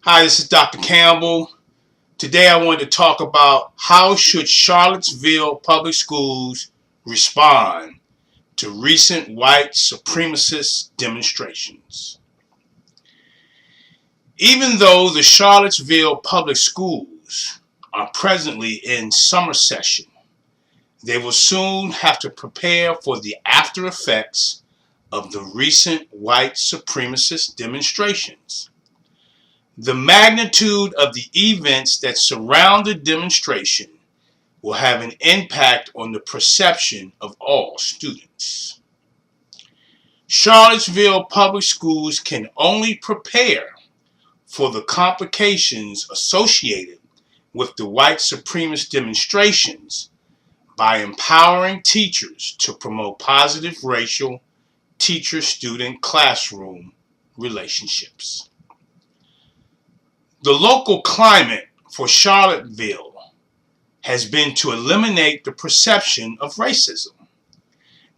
Hi, this is Dr. Campbell. Today I wanted to talk about how should Charlottesville Public Schools respond to recent white supremacist demonstrations. Even though the Charlottesville Public Schools are presently in summer session, they will soon have to prepare for the after effects of the recent white supremacist demonstrations. The magnitude of the events that surround the demonstration will have an impact on the perception of all students. Charlottesville Public Schools can only prepare for the complications associated with the white supremacist demonstrations by empowering teachers to promote positive racial teacher-student classroom relationships. The local climate for Charlottesville has been to eliminate the perception of racism.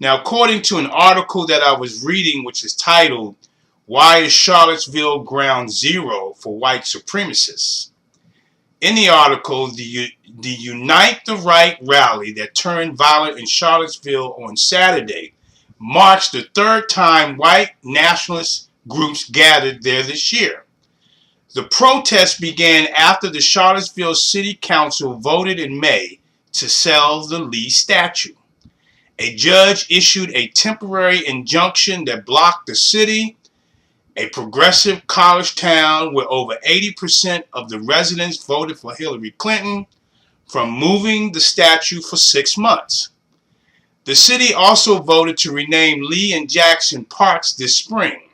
Now, according to an article that I was reading, which is titled, "Why is Charlottesville Ground Zero for White Supremacists?" In the article, the Unite the Right rally that turned violent in Charlottesville on Saturday marks the third time white nationalist groups gathered there this year. The protest began after the Charlottesville City Council voted in May to sell the Lee statue. A judge issued a temporary injunction that blocked the city, a progressive college town where over 80% of the residents voted for Hillary Clinton, from moving the statue for 6 months. The city also voted to rename Lee and Jackson parks this spring.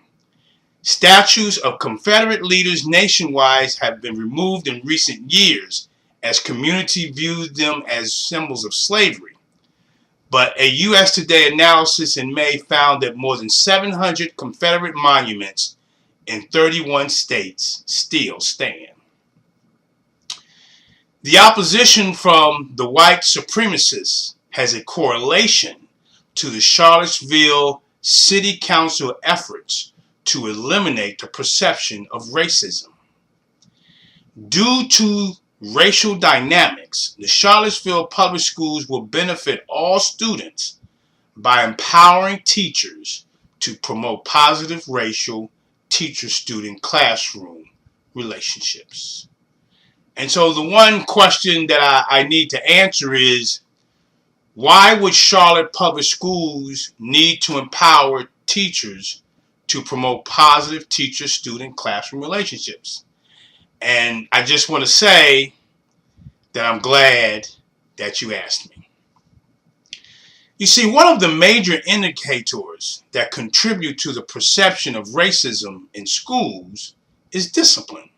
Statues of Confederate leaders nationwide have been removed in recent years as community viewed them as symbols of slavery. But a U.S. Today analysis in May found that more than 700 Confederate monuments in 31 states still stand. The opposition from the white supremacists has a correlation to the Charlottesville City Council efforts to eliminate the perception of racism. Due to racial dynamics, the Charlottesville Public Schools will benefit all students by empowering teachers to promote positive racial teacher-student classroom relationships. And so the one question that I need to answer is, why would Charlotte Public Schools need to empower teachers to promote positive teacher-student classroom relationships? And I just want to say that I'm glad that you asked me. You see, one of the major indicators that contribute to the perception of racism in schools is discipline.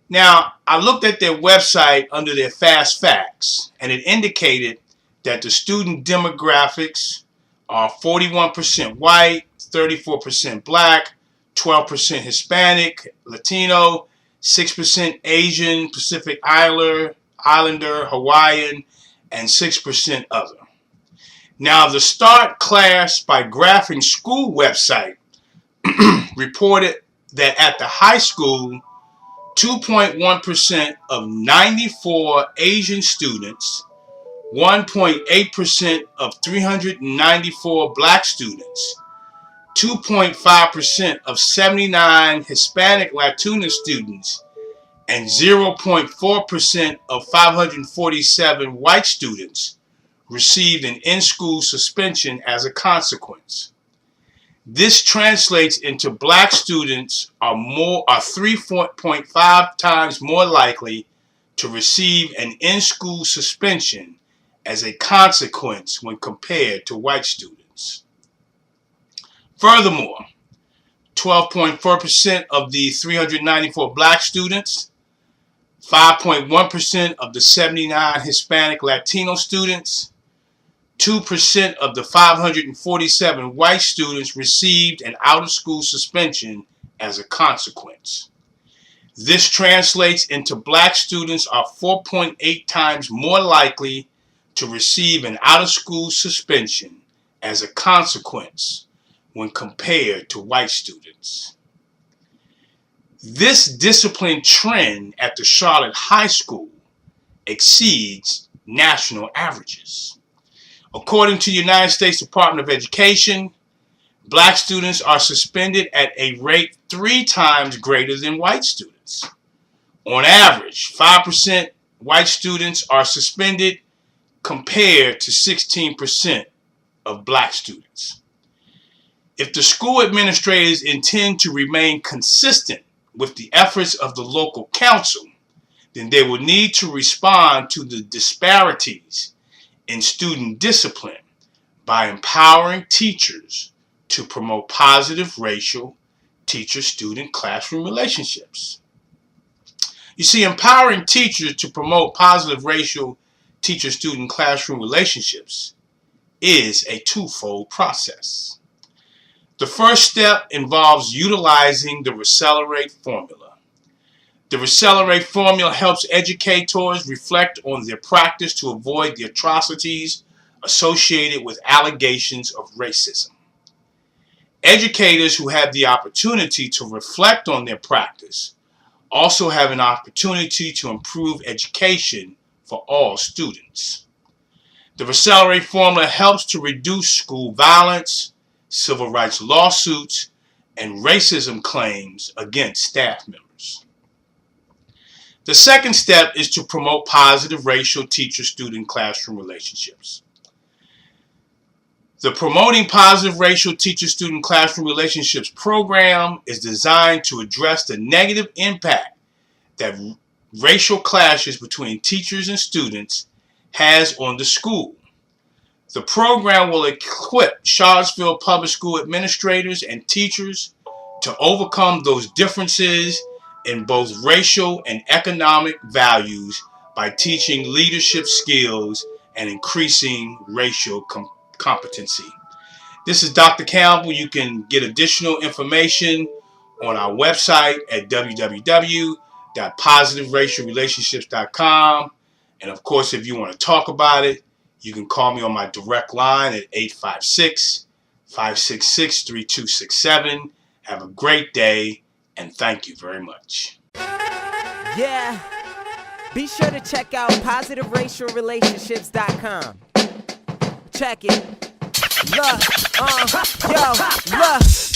Now, I looked at their website under their fast facts, and it indicated that the student demographics are 41% white, 34% black, 12% Hispanic, Latino, 6% Asian, Pacific Islander, Hawaiian, and 6% other. Now, the Start Class by Graphing School website reported that at the high school, 2.1% of 94 Asian students, 1.8% of 394 black students, 2.5% of 79 Hispanic Latino students, and 0.4% of 547 white students received an in-school suspension as a consequence. This translates into black students are 3.5 times more likely to receive an in-school suspension as a consequence when compared to white students. Furthermore, 12.4% of the 394 black students, 5.1% of the 79 Hispanic Latino students, 2% of the 547 white students received an out-of-school suspension as a consequence. This translates into black students are 4.8 times more likely to receive an out-of-school suspension as a consequence when compared to white students. This discipline trend at the Charlotte High School exceeds national averages. According to the United States Department of Education, black students are suspended at a rate 3 times greater than white students. On average, 5% white students are suspended compared to 16% of black students. If the school administrators intend to remain consistent with the efforts of the local council, then they will need to respond to the disparities in student discipline by empowering teachers to promote positive racial teacher-student classroom relationships. You see, empowering teachers to promote positive racial teacher-student classroom relationships is a twofold process. The first step involves utilizing the Accelerate formula. The Accelerate formula helps educators reflect on their practice to avoid the atrocities associated with allegations of racism. Educators who have the opportunity to reflect on their practice also have an opportunity to improve education for all students. The Accelerate formula helps to reduce school violence, civil rights lawsuits, and racism claims against staff members. The second step is to promote positive racial teacher-student classroom relationships. The Promoting Positive Racial Teacher-Student Classroom Relationships program is designed to address the negative impact that racial clashes between teachers and students has on the school. The program will equip Charlottesville Public School administrators and teachers to overcome those differences in both racial and economic values by teaching leadership skills and increasing racial competency. This is Dr. Campbell. You can get additional information on our website at www.positiveracialrelationships.com. And of course, if you want to talk about it, you can call me on my direct line at 856-566-3267. Have a great day, and thank you very much. Yeah. Be sure to check out positiveracialrelationships.com. Check it. Look,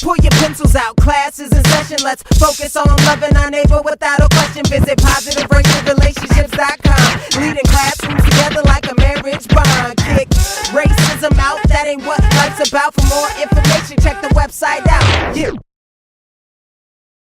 pull your pencils out, class is in session. Let's focus on loving our neighbor without a question. Visit positiveracialrelationships.com. Leading classrooms together like a marriage bond. Kick racism out, that ain't what life's about. For more information, check the website out. Yeah.